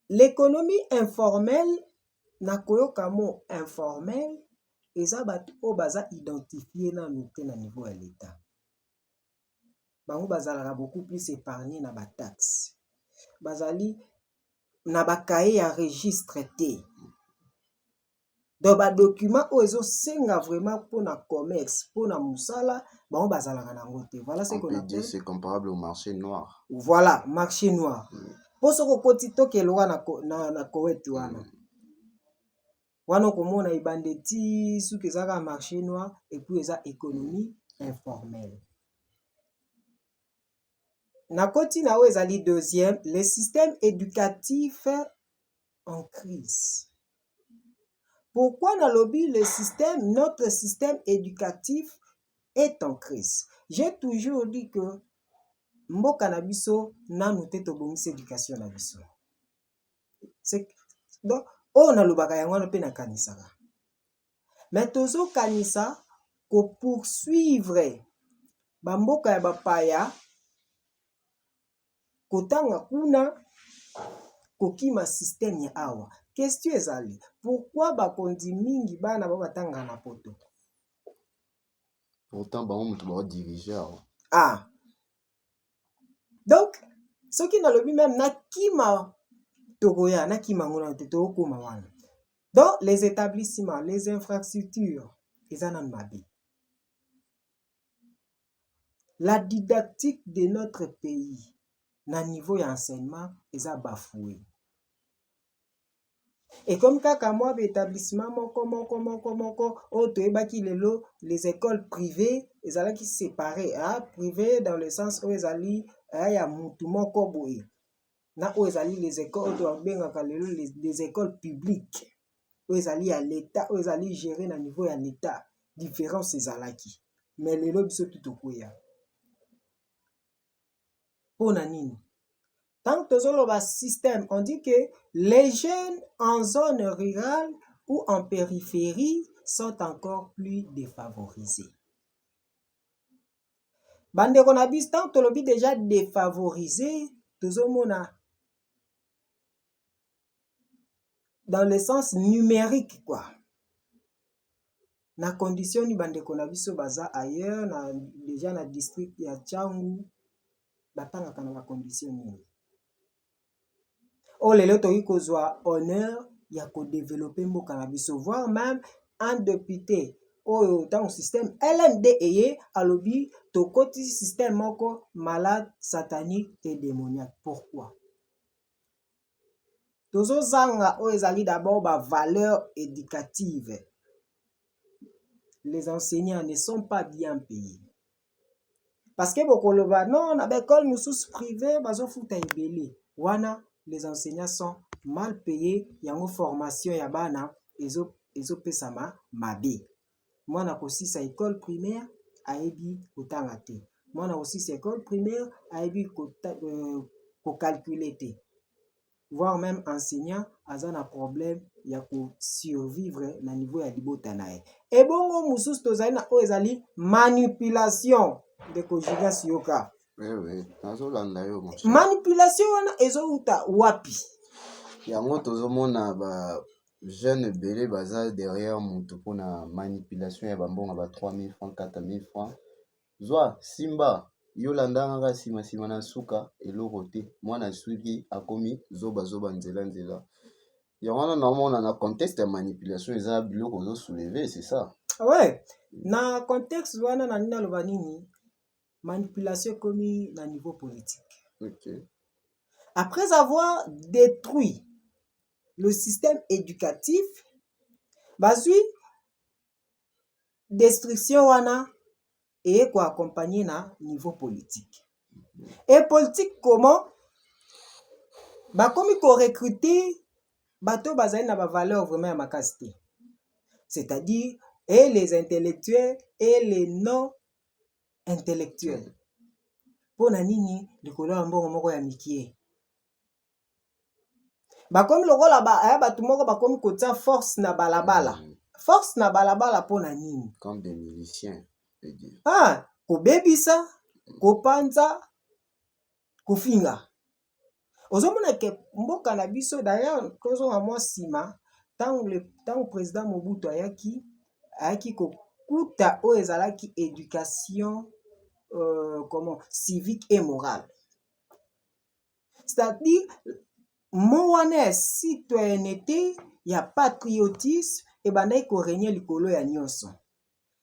l'économie informelle nakoyoka mo informel eza bato oyo baza identifié nanu te na niveau ya l'État. Bango bazalaka beaucoup plus épargné na bataxe. Bazali na bakaye ya registre te. Donc badocument oyo ezosenga vraiment mpona commerce, mpona mosala, bango bazalaka nango te. Voilà ce qu'on appelle. C'est comparable au marché noir. Voilà, marché noir. Po soko koti tokeloka na Koweït wana. Wana komona ibandeti soki ezaka marché noir et puis eza économie informelle. Na koti na oyo ezali deuxième, le système éducatif en crise. Pourquoi nalobi notre système éducatif est en crise? J'ai toujours dit que mboka na biso nanu te tobongisi éducation na biso. Donc oyo nalobaka yango wana mpe nakanisaka. Mais tozokanisa ko poursuivre bamboka ya bapaya kotanga kuna kokima système ya awa. Question ezali, pourquoi bakonzi mingi bana batanga na poto? Pourtant bango mutu ba diriger awa. Ah. Donc soki nalobi même nakima tokoya nakima ngona te tokoma wana. Donc les établissements, les infrastructures eza na mabe. La didactique de notre pays na niveau ya enseignement eza bafoué. Et comme kaka moi établissement moko oto ebaki lelo les écoles privées ezalaki séparées, privées dans le sens où ezali ya mutu moko boye. Na o ezali les écoles oto bengaka lelo les écoles publiques. O ezali ya l'État, o ezali géré na niveau ya l'État. Différence ezalaki. Mais lelo biso tutokoya. Pona nini? Tant que le système, on dit que les jeunes en zone rurale ou en périphérie sont encore plus défavorisés. Bande konabis, tant que l'on déjà défavorisé, tozomona dans le sens numérique quoi. Na condition ni bande konabiso baza ailleurs, déjà na district ya Tchangu, batanga kana la condition ni. Oh lelo toki kozwa honneur ya ko développer mboka na biso, voire même un député oyo dans le système LND eye alobi to koti système moko malade satanique et démoniaque. Pourquoi? Tozo zanga o ezali d'abord ba valeur éducative. Les enseignants ne sont pas bien payés. Parce que bokoloba non na école mususu privé bazo futa ebele. Wana les enseignants sont mal payés, yango formation ya bana ezo pesama mabe. Mwana kosisa école primaire ayebi kotanga te. Mwana kosisa école primaire ayebi ko calculer te. Voire même enseignant aza na problème ya ko survivre na niveau ya libota nae. Et bongo mususu tozali na o ezali manipulation de conjugat sioka. Oui, nazolanda yo mon cher. Manipulation wana ezouta wapi? Yango tozomona ba jeune belé baza derrière mutu pona manipulation ya bambonga ba 3000 francs 4000 francs. Zwa simba yolanda ngaka sima na suka eloko te. Mwana suki akomi zoba nzela. Yango wana naomona na contexte ya manipulation eza biloko zo soulever, c'est ça? Ouais. Na contexte wana na nina loba nini? Manipulation commis na niveau politique. Ok. Après avoir détruit le système éducatif, bazui destruction wana et quoi accompagner na niveau politique. Et politique comment? Bakomi ko recruter bato bazali na ba valeur vraiment ya makasité. C'est-à-dire et les intellectuels et les non intellectuels. Pona nini likolo ya mbongo moko ya mikie. Bakomi lokola bato moko bakomi kotia force na balabala. Force na balabala pona nini? Comme des miliciens, je veux dire. Kobebisa, kopanza, kofinga. ozomona ke mboka na biso d'ailleurs kozonga mwa nsima ntango président Mobutu ayaki kokuta oyo ezalaki éducation civique et morale, c'est-à-dire mo wana ya citoyenneté ya patriotisme ebandaki korenie likolo ya nyonso,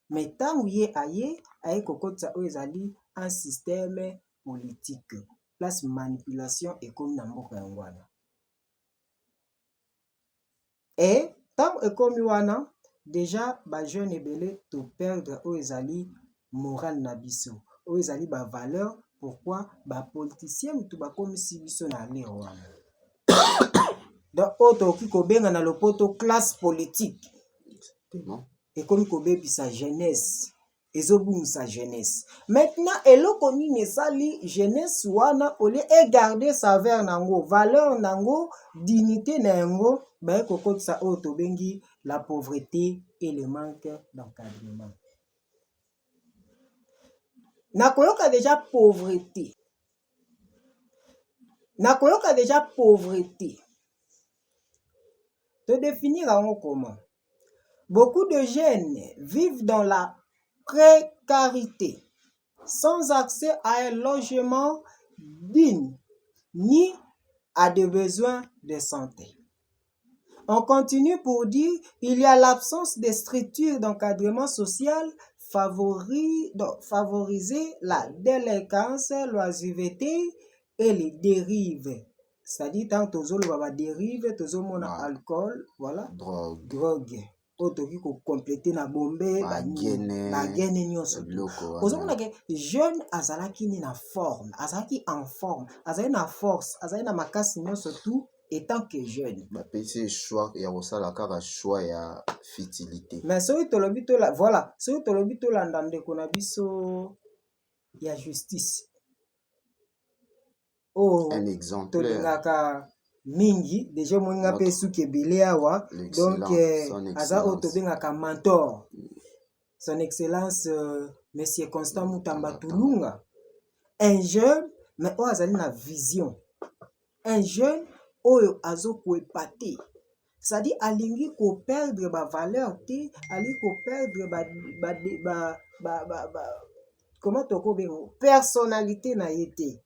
mais ntango ye aye kokotisa oyo ezali un système politique place manipulation ekomi na mboka yango wana. E ntango ekomi wana déjà bajeune ebele toperdre oyo ezali morale na biso, oyo ezali bavaleur. Pourquoi bapoliticien mutu bakomisi biso na lere wana donc oyo tokoki kobenga na lopoto classe politique ekomi kobebisa jeunesse, ezobungisa jeunesse. Maintenant eloko nini esali jeunesse wana olie egarder saveur nango, valeur nango, dignité na yango, baye kokotisa oyo tobengi la pauvreté et le manque d'encadrement. Nakoyoka déjà pauvreté. Te définir yango comment? Beaucoup de jeunes vivent dans la précarité, sans accès à un logement digne, ni à des besoins de santé. On continue pour dire il y a l'absence de structures d'encadrement social favoriser la délinquance, l'oisiveté et les dérives. C'est-à-dire tant tozoloba ba dérive, tozomona alcool, voilà, drogue. Otoki ko compléter na bombe bagene nyonso. Ozomona ke jeune azalaki ni na forme, azalaki en forme, azalaki na force, azalaki na makasi nyonso tout étant que jeune. Bapesi choix ya kosala kaka choix ya fertilité. Mais soki tolobi tola voilà, soki tolobi tolanda ndeko na biso ya justice. Un exemple. Tolingaka mingi déjà moninga pe suki ebele awa donc aza oyo tobengaka mentor son excellence monsieur Constant Mutamba Tulunga, un jeune mais oyo azali na vision, un jeune oyo azokoepate, c'est-à-dire alingi koperdre bavaleur te, alingi koperdre comment tokobenga personnalité na ye te,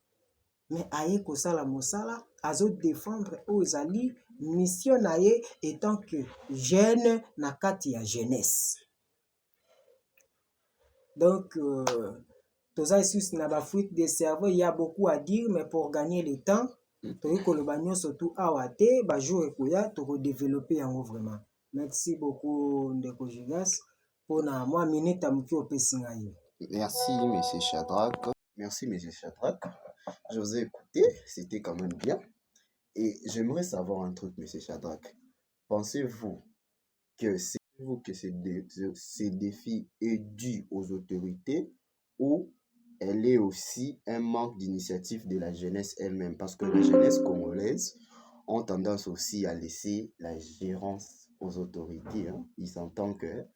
mais aye kosala mosala azo défendre oyo ezali mission na ye étant que jeune na kati ya jeunesse. Donc toza isusi na bafuite de cerveau, il y a beaucoup à dire mais pour gagner le temps toyi koloba nyonso tu awa te, bajour ekoya tokodévelopper yango vraiment. Merci beaucoup ndeko Jugas mpona mwa minute amoki opesi ngai. Merci monsieur Shadrach. Merci monsieur Shadrach. Je vous ai écouté, c'était quand même bien. Et j'aimerais savoir un truc, monsieur Shadrach. Pensez-vous que ces défis est dû aux autorités ou elle est aussi un manque d'initiative de la jeunesse elle-même? Parce que la jeunesse congolaise ont tendance aussi à laisser la gérance aux autorités. Ils s'entendent que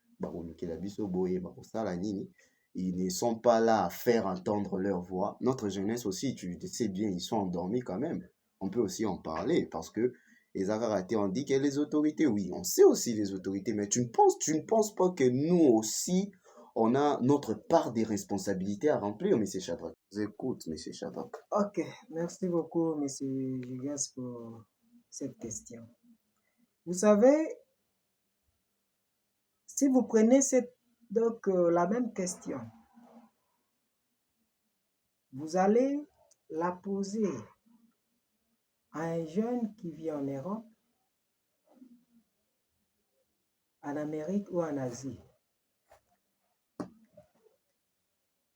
ils ne sont pas là à faire entendre leur voix. Notre jeunesse aussi, tu sais bien, ils sont endormis quand même. On peut aussi en parler parce que les Araratés ont dit que les autorités, oui, on sait aussi les autorités, mais tu ne penses pas que nous aussi, on a notre part des responsabilités à remplir, M. Shadrach? Je vous écoute, M. Shadrach. Ok, merci beaucoup, M. Jugas, pour cette question. Vous savez, si vous prenez la même question, vous allez la poser à un jeune qui vit en Europe, en Amérique ou en Asie.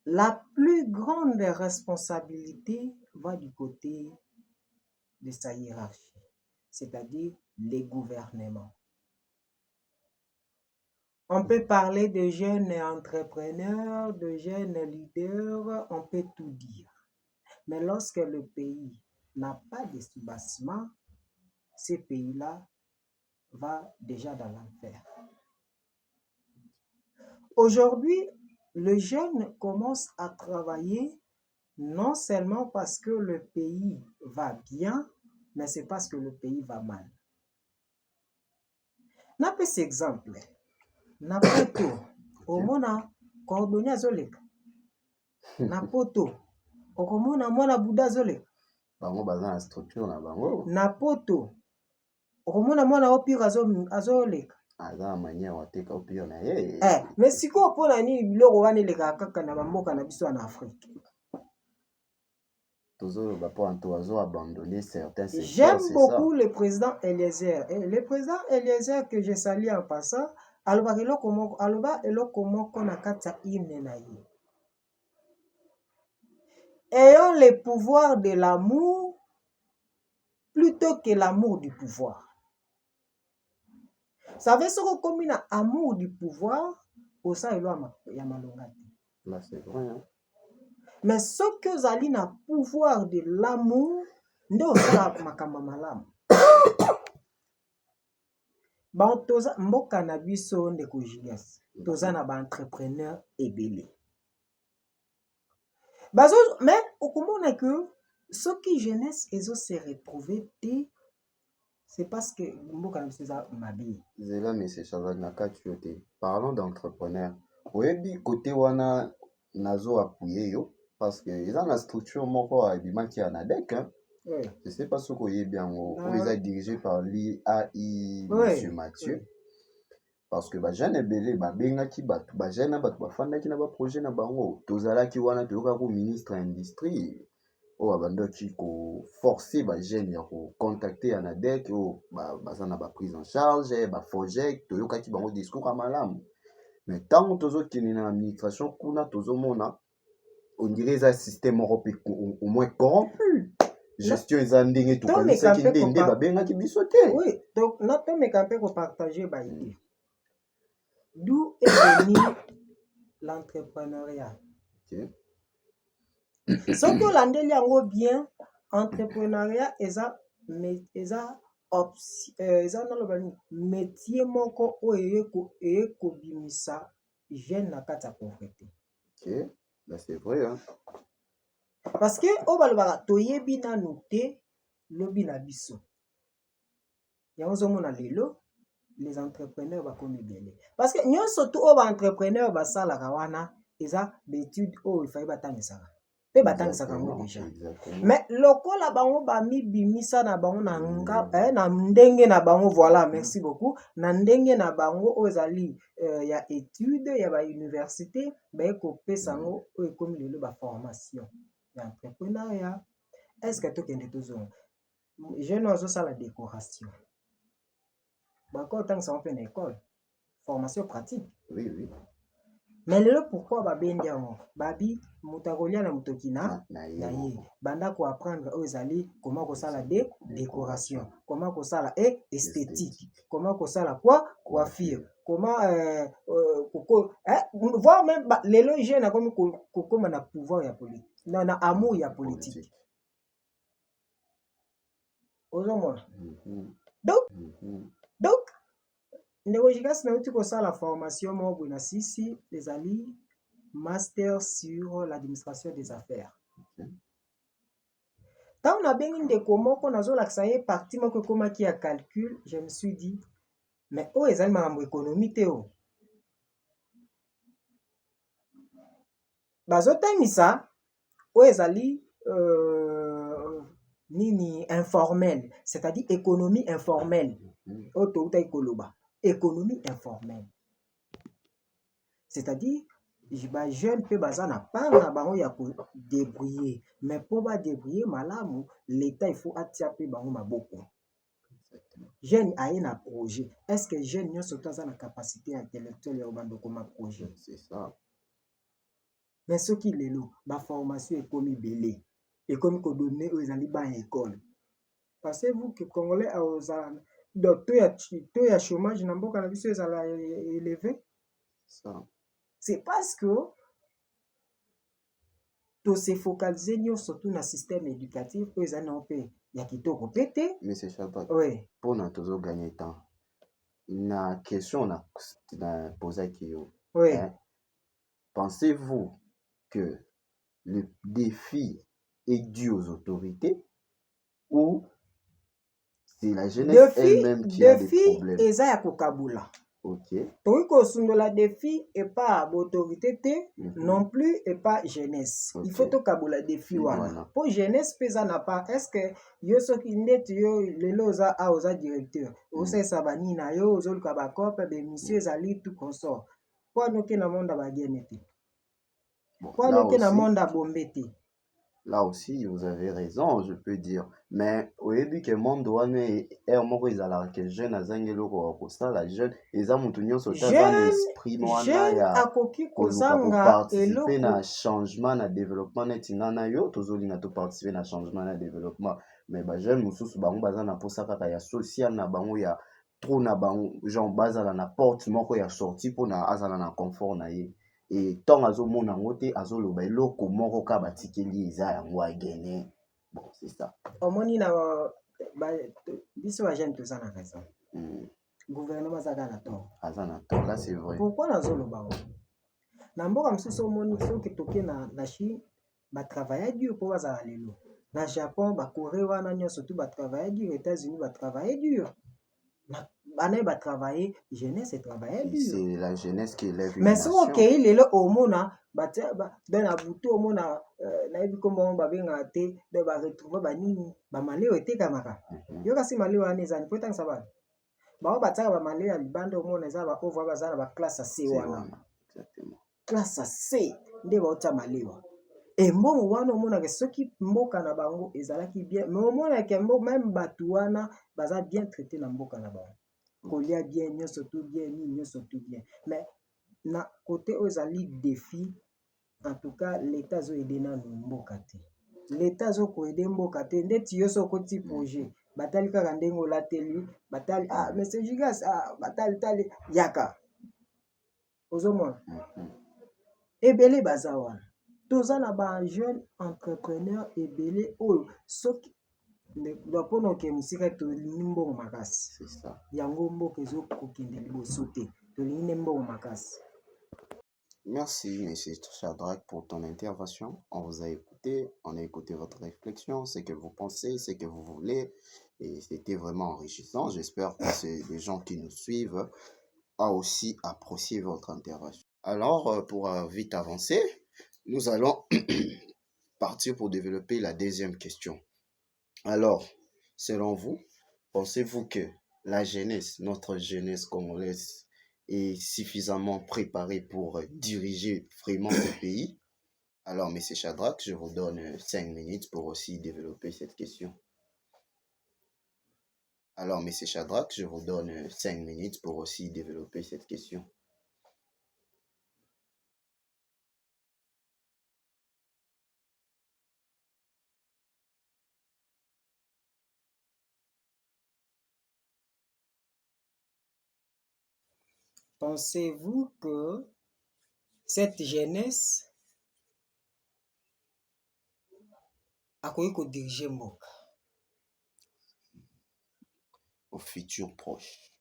La plus grande responsabilité va du côté de sa hiérarchie, c'est-à-dire les gouvernements. On peut parler de jeunes entrepreneurs, de jeunes leaders, on peut tout dire. Mais lorsque le pays n'a pas de soubassement, ce pays-là va déjà dans l'enfer. Aujourd'hui, le jeune commence à travailler non seulement parce que le pays va bien, mais c'est parce que le pays va mal. Napesi exemple na poto omona cordonnier azoleka na poto okomona mwana buda azoleka bango baza na structure na bango na poto okomona mwana opire azoleka aza na manière wateka opire na ye mais sikoyo mpona nini biloko wana elekaka kaka na bamboka na biso ya na Afrique? tozoloba mpo anto azoabandonner certains secteurs. J'aime beaucoup le président Eliezer. Et le président Eliezer que je salue en passant, aloba eloko moko na kati ya hymne na ye. Ayons le pouvoir de l'amour plutôt que l'amour du pouvoir. Ça veut dire que na amour du pouvoir, au sein ya malonga. Là c'est vrai hein. Mais ce que zali na pouvoir de l'amour, nde osala makambo malamu. Bon, toza mboka na biso ndeko Julius, toza na ba entrepreneur ebele. Bazo mais okomona que ce qui jeunesse ezo se retrouver te, c'est parce que mboka na biso za mabi. Zela monsieur Chaval na kati yo te. Parlons d'entrepreneur. Oyebi côté wana nazo appuyer yo parce que ils ont la structure moko ebimaki ya NADEC hein. Oui. Je sais pas ce qu'on y est bien où ils sont dirigés par l'IAI Monsieur Mathieu. Oui. Parce que jeune ebele babengaki bato jeune bato bafandaki na ba projet na bango tozalaki wana toyoka ko ministre industrie o abandaki ko forcer jeune ya ko contacter ANADEC o baza na ba prise en charge ba projet toyokaki bango discours à malamu. Mais tant tozokini na administration kuna tozomona on dirait un système européen au moins corrompu. Gestion eza ndenge tokanisaki nde babengaki biso te. Oui, donc notre mekampe ko partager ba idée. D'où est venu l'entrepreneuriat? Okay. Ce que landeli yango bien, entrepreneuriat eza métier moko oyo ekobimisa jeune na kati ya pauvreté. Ok, là c'est vrai hein. Parce que o balobaka toyebi nanu te lobi na biso. Yango zomona lelo les entrepreneurs bakomi ebele. Parce que nyonso tu oyo ba-entrepreneur basalaka wana eza d'études oyo ifai batangisaka. Pe batangisaka yango déjà. Mais lokola bango bamibimisa na bango na ndenge na bango, voilà, merci beaucoup. Na ndenge na bango oyo ezali ya étude ya ba université baye kopesa yango oyo ekomi lelo ba formation ya entrepreneuriat. Est-ce que tokende tozonga jeune azosala décoration bakotangisa mpe na école formation pratique. Oui, oui. Mais lelo pourquoi babendi yango babi moto akolia na motoki na ye banda ko apprendre oyo ezali comment kosala décoration, comment kosala esthétique, comment kosala quoi coiffure, comment voir même lelo jeune akomi kokoma na pouvoir ya politique na amour ya politique. Ozomona donc ndeko Julius nauti kosala formation moko na sisi ezali master sur l'administration des affaires. Tant on a bengi ndeko moko nazolakisa ye partie moko ekomaki ya calcul, je me suis dit mais oyo ezali makambo économie te o. Bazotangisa oyo ezali nini informel, c'est-à-dire économie informelle. Oto uta ikoloba économie informelle. C'est-à-dire ba jeune pe baza na part na bango ya ko débrouiller, mais pour ba débrouiller malamu l'état il faut atia pe bango maboko. Jeune aye na projet. Est-ce que jeune nyonso toza na capacité intellectuelle ya obando koma projet? C'est ça. Mais ce qui lelo ba formation ekomi belé ekomi ko donner aux ezali ba école. Pensez-vous que Congolais a osala donc taux ya chômage na mboka na biso ezala élevé? Ça. C'est parce que to se focaliser nyonso tu na système éducatif oyo ezali na mpe ya kitoko pete. Monsieur Chabat, oui. Pour na tozo gagner temps. Na question na poser yo. Oui. Hein? Pensez-vous que le défi est dû aux autorités ou C'est la jeunesse elle-même qui a des défi problèmes. eza ya kokabula. Ok. Tokoki kosundola défi epa baautorité te non plus epa jeunesse. Il faut tokabula défi wana. Po jeunesse mpe eza na part estce yo soki ndeti yo lelo oza a oza directeur osalisa banini na yo ozoluka bacope bemission ezali tout consort po wana oke na monde ya bagene te po wana oke na monde ya bombe te. Là aussi, vous avez raison, je peux dire. Mais au début, que le monde doit que jeune azangelo ko la jeune eza mutu nyonso un esprit noana ya participer na changement na développement neti ngana yo tozoli na to participer na changement na développement mais ba jeune mususu bango baza na posa kaka ya social na bango ya trop na bango genre bazala na porte moko ya sortie pona azala na confort na ye. Et tant azomona yango te azoloba eloko moko ka batikeli eza yango agene. Bon, c'est ça. Omoni na biso ba jeune toza na raison. Gouvernement azaka na tort. Aza na tort, là c'est vrai. Pourquoi nazoloba ngo? Na mboka mosusu omoni soki toke na Chine ba travailler dur po bazala lelo. Na Japon ba Corée wana nyonso tout ba travailler dur, États-Unis ba travailler dur. Bana ba travailler, jeunesse travailler dur. C'est la jeunesse qui élève une mais nation. so okei lelo omona na butu omona nayebi kombo babenga te de ba retrouver banini bamaleo etekamaka. Yo kasi maleo wana ezani po etangisa bana bao batiaka bamaleo ya libanda omona eza bapauvre baza na baklasse C wana. Classe C nde baotia maleo embongo wana omonaka soki mboka na bango ezalaki bien mais omonaka mboka même bato wana baza bien traité na mboka na bango kolia bien nyonso tout bien nini nyonso tout bien mais na côté oyo ezali défi en tout cas l'état azoyede nanu mboka te l'état azokoyede mboka te ndeti yo so okoti projet batali kaka ndenge olateli batali monsieur Gigas batali yaka ozomona ebele baza wana toza na ba jeune entrepreneur ebele oyo soki mpona oke mosika tolingi mbongo makasi yango mboka ezokokende liboso te tolingi nde mbongo makasi. Merci, M. Shadrach, pour ton intervention. On vous a écouté, on a écouté votre réflexion, ce que vous pensez, ce que vous voulez, et c'était vraiment enrichissant. J'espère que les gens qui nous suivent ont aussi apprécié votre intervention. Alors, pour vite avancer, nous allons partir pour développer la deuxième question. Alors, selon vous, pensez-vous que la jeunesse, notre jeunesse congolaise, est suffisamment préparée pour diriger vraiment ce pays? Alors, M. Shadrach, je vous donne 5 minutes pour aussi développer cette question. Alors, M. Shadrach, je vous donne 5 minutes pour aussi développer cette question. Pensez-vous que cette jeunesse akoki kodiriger mboka au futur proche?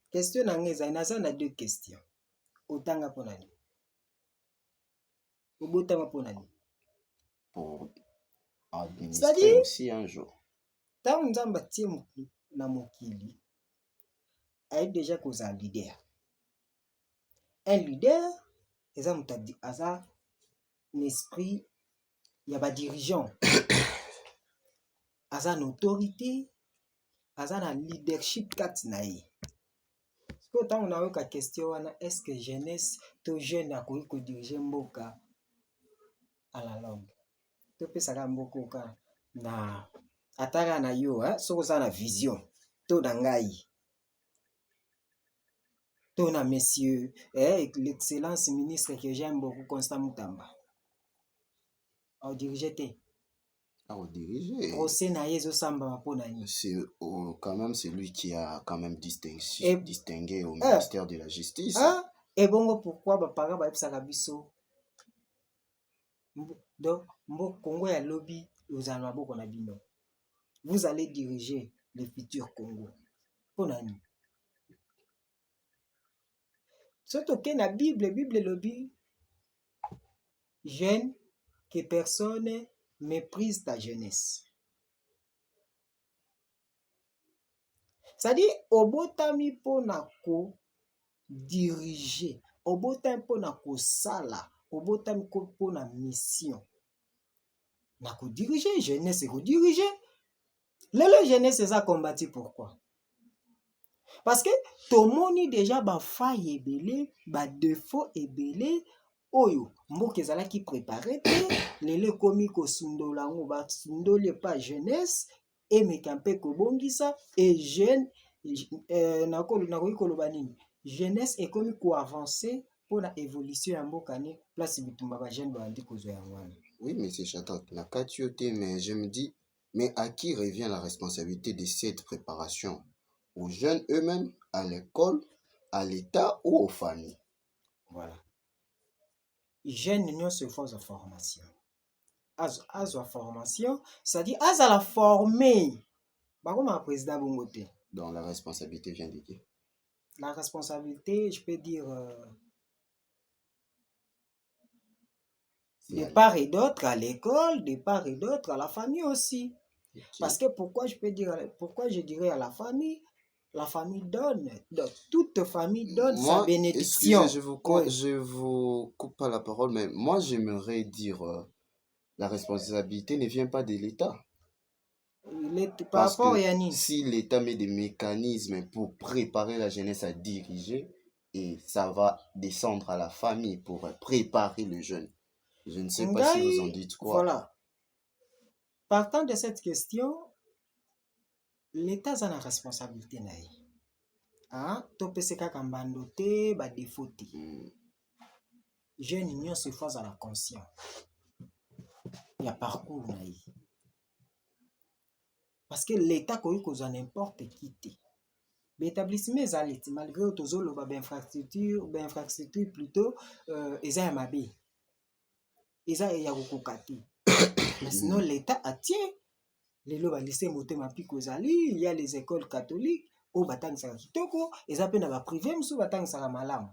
Question na nga ezali naza na deux questions. Otanga mpo nani? Obotama mpo nani? Pour administrer aussi un jour. Ntango nzambe atie motu na mokili ayebi deja kozala leader. Un leader eza moto aza na esprit ya badirigeant aza na autorité aza na leadership kati na ye. Sikoyo ntango nayoka question wana est-ce que jeunesse to jeune akoki kodirige mboka à la longue? Topesaka mboka oka na ataka na yo soki oza na vision to na ngai to na monsieur l'excellence ministre que j'aime beaucoup Constant Mutamba aodirige te. Procès na ye ezosambama mpo na nini? C'est quand même celui qui a quand même distingué au ministère de la justice. Et bongo pourquoi baparents bayebisaka biso donc mboka Congo ya lobi ozala na maboko na bino, vous allez diriger le futur Congo mpo na nini? Soki toke na Bible lobi jeune que personne méprise ta jeunesse. C'est-à-dire obotami mpona diriger, obotami mpona kosala, obotami mpona mission. Na diriger, jeunesse diriger. Lelo jeunesse eza combattu pourquoi? Parce que tomoni déjà ba faille ebele, ba défaut ebele oyo mboka ezalaki préparé te, lelo komi kosundola ngo ba sundoli pa jeunesse emeka mpe kobongisa et jeune nakoki koloba nini? Jeunesse ekomi ko avancer pour la évolution ya mboka ne place bitumba ba jeune bandi kozwa yango wana. Oui, mais c'est Shadrach, na katioté, mais je me dis, mais à qui revient la responsabilité de cette préparation? Aux jeunes eux-mêmes, à l'école, à l'État ou aux familles? Voilà. Jeunes nyonso efo formation. Azwa formation, c'est-à-dire azala formé. Bakoma président bongo te. Donc la responsabilité vient de qui? La responsabilité, je peux dire de part et d'autre à l'école, de part et d'autre à la famille aussi. Okay. Parce que pourquoi je dirais à la famille donne, donc toute famille donne sa bénédiction. Je vous coupe pas la parole, mais moi j'aimerais dire la responsabilité ne vient pas de l'État. Par rapport à Yannick. Si l'État met des mécanismes pour préparer la jeunesse à diriger, et ça va descendre à la famille pour préparer le jeune. Je ne sais pas si vous en dites quoi. Voilà. Partant de cette question, l'État a la responsabilité. Topese kaka mbando te, ba défaut te. Jeune union se fasse à la conscience. Il y a parcours naï. Parce que l'État koyi kozwa n'importe qui te. L'établissement ezaliti malgré tozolo ba infrastructure plutôt eza ya mabe. Eza ya kokokati. Mais sinon l'État attient lelo ba lycée Motema Piko ezali, il y a les écoles catholiques au batangisaka kitoko, eza pe na ba privé musu batangisaka malamu.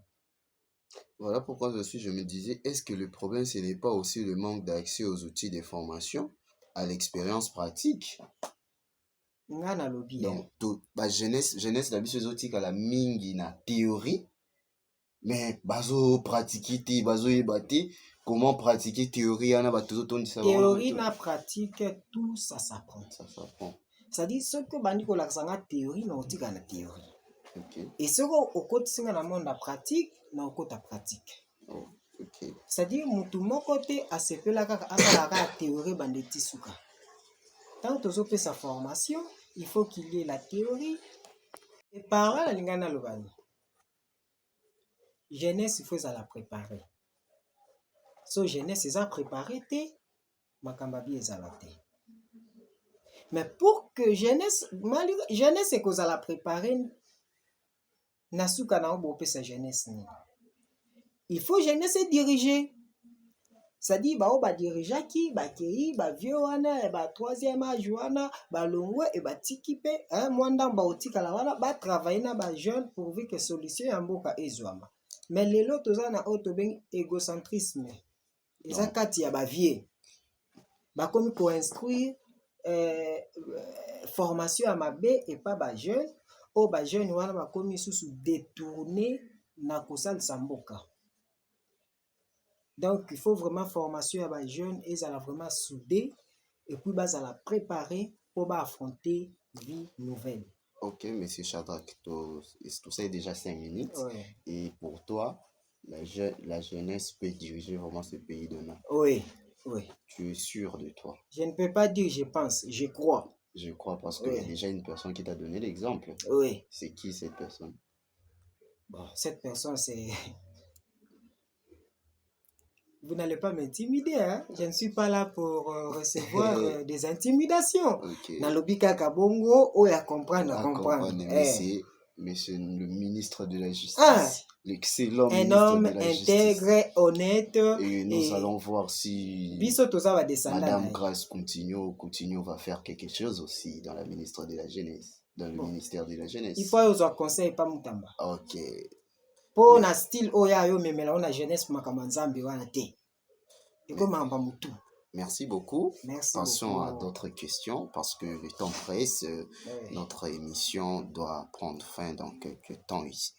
Voilà pourquoi je me disais, est-ce que le problème ce n'est pas aussi le manque d'accès aux outils de formation, à l'expérience pratique? Ngana lobby. Donc ba jeunesse la biso ezotika la mingi na théorie, mais bazo pratiquer te, bazo yebate comment pratiquer théorie ana bato tondisa théorie na pratique tout ça s'apprend. Ça s'apprend. C'est-à-dire ce que bandi ko lakisanga théorie na otika na théorie. OK. Et ce que okotisinga na monde na pratique na okota pratique. Oh, OK. C'est-à-dire mutu moko te asepela kaka asala ka théorie bandeti suka. Tant tozo pe sa formation, il faut qu'il y ait la théorie et par là la lingana lobani. Jeunesse il faut ça la préparer. So jeunesse eza préparé te makamba bi ezala te. Mais pour que jeunesse est cause à la préparer nasuka na obo pe sa jeunesse ni. Il faut jeunesse diriger. C'est-à-dire ba diriger qui ba kei ba vieux wana e ba troisième âge wana ba longwe e ba tikipe mwanda ba otika la wana ba travailler na ba jeune pourvu que solution ya mboka ezwama. Mais lelo toza na auto ben égocentrisme. Eza kati ya ba vieux. Ba komi ko instruire formation à mabe et pas ba jeune o ba jeune wana ba komi susu détourner na kosal samboka. Donc il faut vraiment formation à ba jeune et ça la vraiment soudé et puis ba ça la préparer pour ba affronter vie nouvelle. OK, monsieur Shadrach, tout ça est déjà 5 minutes. Ouais. Et pour toi, la jeunesse peut diriger vraiment ce pays demain. Oui, oui. Tu es sûr de toi? Je ne peux pas dire je pense, je crois. Je crois parce qu'il y a déjà une personne qui t'a donné l'exemple. Oui. C'est qui cette personne? Bon, cette personne c'est... Vous n'allez pas m'intimider, hein? Je ne suis pas là pour recevoir des intimidations. Okay. Nalobi kaka bongo, oya comprendre, comprendre. Monsieur le ministre de la Justice. L'excellent ministre de la Justice. Un homme intègre, honnête. Et nous allons voir si Madame Grace Coutinho va faire quelque chose aussi dans la ministre de la Jeunesse. Dans le ministère de la Jeunesse. Il faut avoir conseil, pas Moutamba. OK. Pour na style oya yo memela ona jeunesse makambo nzambe wana te. Eko mamba mutu. Merci beaucoup. Merci Passons à beaucoup. d'autres questions parce que le temps presse. Ouais. Notre émission doit prendre fin dans quelques temps ici.